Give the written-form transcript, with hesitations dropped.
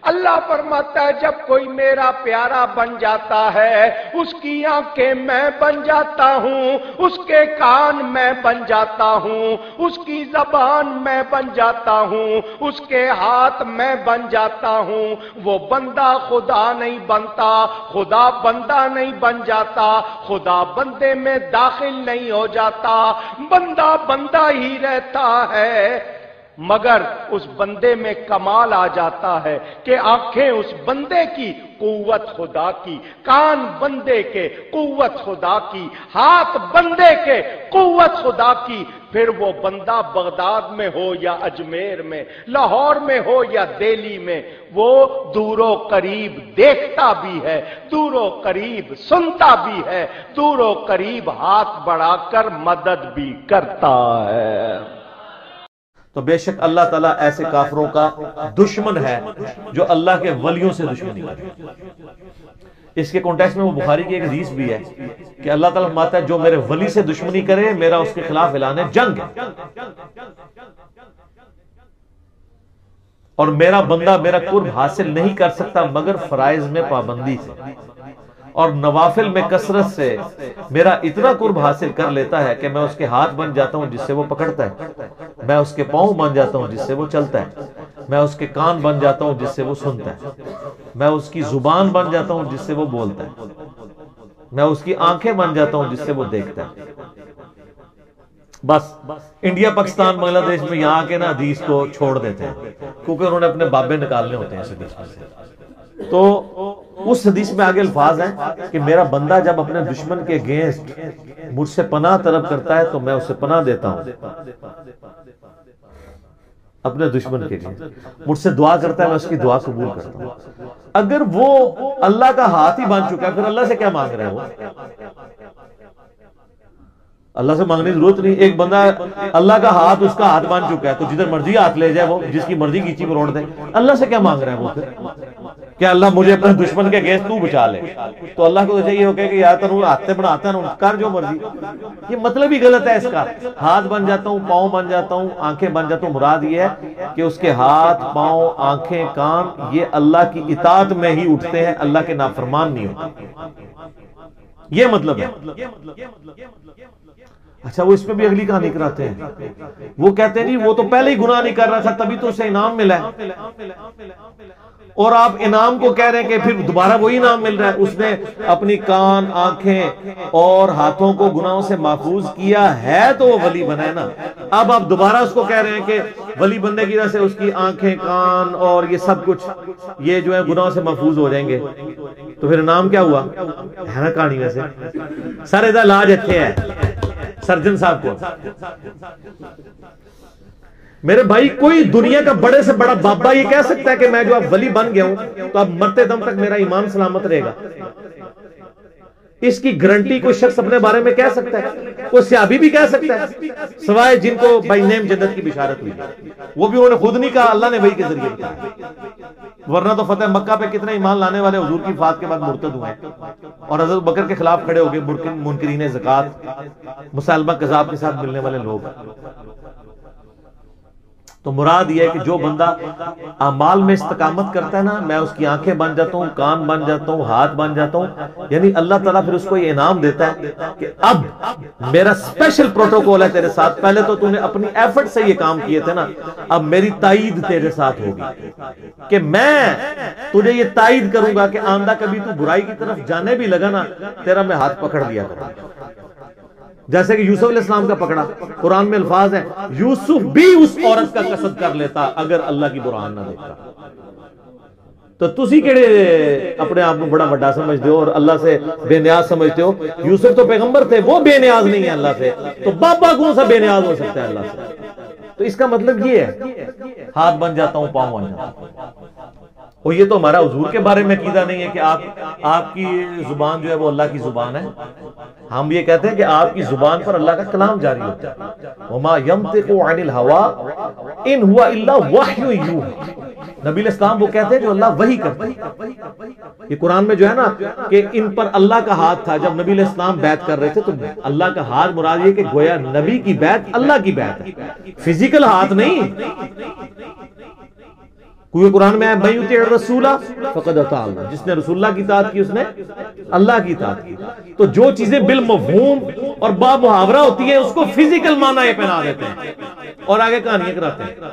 اللہ فرماتا ہے جب کوئی میرا پیارا بن جاتا ہے اس کی آنکھیں میں بن جاتا ہوں، اس کے کان میں بن جاتا ہوں، اس کی زبان میں بن جاتا ہوں، اس کے ہاتھ میں بن جاتا ہوں۔ وہ بندہ خدا نہیں بنتا، خدا بندہ نہیں بن جاتا، خدا بندے میں داخل نہیں ہو جاتا، بندہ بندہ ہی رہتا ہے، مگر اس بندے میں کمال آ جاتا ہے کہ آنکھیں اس بندے کی قوت خدا کی، کان بندے کے قوت خدا کی، ہاتھ بندے کے قوت خدا کی۔ پھر وہ بندہ بغداد میں ہو یا اجمیر میں، لاہور میں ہو یا دہلی میں، وہ دور و قریب دیکھتا بھی ہے، دور و قریب سنتا بھی ہے، دور و قریب ہاتھ بڑھا کر مدد بھی کرتا ہے۔ تو بے شک اللہ تعالیٰ ایسے کافروں کا دشمن ہے جو اللہ کے ولیوں سے دشمنی کرتے۔ اس کے کانٹیکسٹ میں وہ بخاری کی ایک حدیث بھی ہے کہ اللہ تعالیٰ فرماتا ہے جو میرے ولی سے دشمنی کرے میرا اس کے خلاف اعلان جنگ ہے، اور میرا بندہ میرا قرب حاصل نہیں کر سکتا مگر فرائض میں پابندی سے، اور نوافل میں کثرت سے میرا اتنا قرب حاصل کر لیتا ہے کہ میں اس کے ہاتھ بن جاتا ہوں جس سے وہ پکڑتا ہے، میں اس کے پاؤں بن جاتا ہوں جس سے وہ چلتا ہے، میں اس کے کان بن جاتا ہوں جس سے وہ سنتا ہے، میں اس کی زبان بن جاتا ہوں جس سے وہ بولتا ہے، میں اس کی آنکھیں بن جاتا ہوں جس سے وہ دیکھتا ہے۔ بس انڈیا پاکستان بنگلہ دیش میں یہاں کے نا حدیث کو چھوڑ دیتے ہیں کیونکہ انہوں نے اپنے بابے نکالنے ہوتے ہیں اس حدیث سے۔ تو اس حدیث میں آگے الفاظ ہیں کہ میرا بندہ جب اپنے دشمن کے اگینسٹ مجھ سے پناہ طلب کرتا ہے تو میں اسے پناہ دیتا ہوں، اپنے دشمن کے لیے مجھ سے دعا کرتا ہے میں اس کی دعا قبول کرتا ہوں۔ اگر وہ اللہ کا ہاتھ ہی بن چکا ہے پھر اللہ سے کیا مانگ رہا ہے؟ وہ اللہ سے مانگنے کی ضرورت نہیں۔ ایک بندہ اللہ کا ہاتھ اس کا ہاتھ بن چکا ہے تو جدھر مرضی ہاتھ لے جائے، وہ جس کی مرضی کیچی مروڑ دے، اللہ سے کیا مانگ رہا ہے وہ پھر؟ کہ اللہ مجھے اپنے دشمن کے اگینسٹ تو بچا لے، تو اللہ کو تو چاہیے ہو کہ یار تنو ہاتھ بناتا ہے کر جو مرضی۔ یہ مطلب ہی غلط ہے اس کا۔ ہاتھ بن جاتا ہوں، پاؤں بن جاتا ہوں، آنکھیں بن جاتا ہوں، مراد یہ ہے کہ اس کے ہاتھ، پاؤں، آنکھیں، کان یہ اللہ کی اطاعت میں ہی اٹھتے ہیں، اللہ کے نافرمان نہیں ہوتے، یہ مطلب ہے۔ اچھا وہ اس میں بھی اگلی کہانی کراتے ہیں، وہ کہتے ہیں جی وہ تو پہلے ہی گناہ نہیں کر رہا تھا تبھی تو اسے انعام ملا ہے، اور آپ انعام کو کہہ رہے ہیں کہ پھر دوبارہ وہی انعام مل رہا ہے۔ اس نے اپنی کان، آنکھیں اور ہاتھوں کو گناہوں سے محفوظ کیا ہے تو وہ ولی بنا ہے نا۔ اب آپ دوبارہ اس کو کہہ رہے ہیں کہ ولی بننے کی وجہ سے اس کی آنکھیں، کان اور یہ سب کچھ یہ جو ہے گناہوں سے محفوظ ہو جائیں گے، تو پھر انعام کیا ہوا ہے نا کہانی ویسے؟ سر ادھر علاج اچھے ہے سرجن صاحب کو۔ میرے بھائی کوئی دنیا کا بڑے سے بڑا بابا یہ کہہ سکتا ہے کہ میں جو اب ولی بن گیا ہوں تو اب مرتے دم تک میرا ایمان سلامت رہے گا؟ اس کی گارنٹی کوئی شخص اپنے بارے میں کہہ سکتا ہے؟ کوئی صحابی بھی کہہ سکتا ہے سوائے جن کو بائی نیم جنت کی بشارت ہوئی، وہ بھی انہوں نے خود نہیں کہا، اللہ نے وحی کے ذریعے بتایا۔ ورنہ تو فتح مکہ پہ کتنے ایمان لانے والے حضور کی وفات کے بعد مرتد ہوئے اور حضرت بکر کے خلاف کھڑے ہو گئے، منکرین زکات، مسلمہ کذاب کے ساتھ ملنے والے لوگ۔ تو مراد یہ ہے کہ جو بندہ اعمال میں استقامت کرتا ہے نا، میں اس کی آنکھیں بن جاتا ہوں، کان بن جاتا ہوں، ہاتھ بن جاتا ہوں، یعنی اللہ تعالیٰ پھر اس کو یہ انعام دیتا ہے کہ اب میرا اسپیشل پروٹوکول ہے تیرے ساتھ، پہلے تو نے اپنی ایفرٹ سے یہ کام کیے تھے نا، اب میری تائید تیرے ساتھ ہوگی کہ میں تجھے یہ تائید کروں گا کہ آندہ کبھی تو برائی کی طرف جانے بھی لگا نا، تیرا میں ہاتھ پکڑ لیا کروں گا۔ جیسے کہ یوسف علیہ السلام کا پکڑا، قرآن میں الفاظ ہیں یوسف بھی اس عورت کا قصد کر لیتا اگر اللہ کی برہان نہ دیکھتا۔ تو تسی کیڑے اپنے آپ کو بڑا بڑا سمجھتے ہو اور اللہ سے بے نیاز سمجھتے ہو؟ یوسف تو پیغمبر تھے، وہ بے نیاز نہیں ہے اللہ سے، تو بابا کون سا بے نیاز ہو سکتا ہے اللہ سے؟ تو اس کا مطلب یہ ہے ہاتھ بن جاتا ہوں، پاؤں بن جاتا ہوں۔ اور یہ تو ہمارا حضور کے بارے میں عقیدہ نہیں ہے کہ آپ کی زبان جو ہے وہ اللہ کی زبان ہے۔ ہم یہ کہتے ہیں کہ آپ کی زبان پر اللہ کا کلام جاری ہوتا ہے، وما ينطق عن الهوى ان هو الا وحی یوحی۔ نبی الاسلام وہ کہتے ہیں جو اللہ وحی کرتے ہیں۔ یہ قرآن میں جو ہے نا کہ ان پر اللہ کا ہاتھ تھا جب نبی الاسلام بیعت کر رہے تھے، تو اللہ کا ہاتھ مراد یہ کہ گویا نبی کی بیعت اللہ کی بیعت ہے، فزیکل ہاتھ نہیں۔ کیونکہ قرآن میں ہے من یطع الرسول فقد اطاع اللہ، جس نے رسول اللہ کی اطاعت کی اس نے اللہ کی اطاعت کی. تو جو چیزیں بالمفہوم اور با محاورہ ہوتی ہیں اس کو فزیکل معنی پہنا دیتے ہیں اور آگے کہانیاں کراتے ہیں.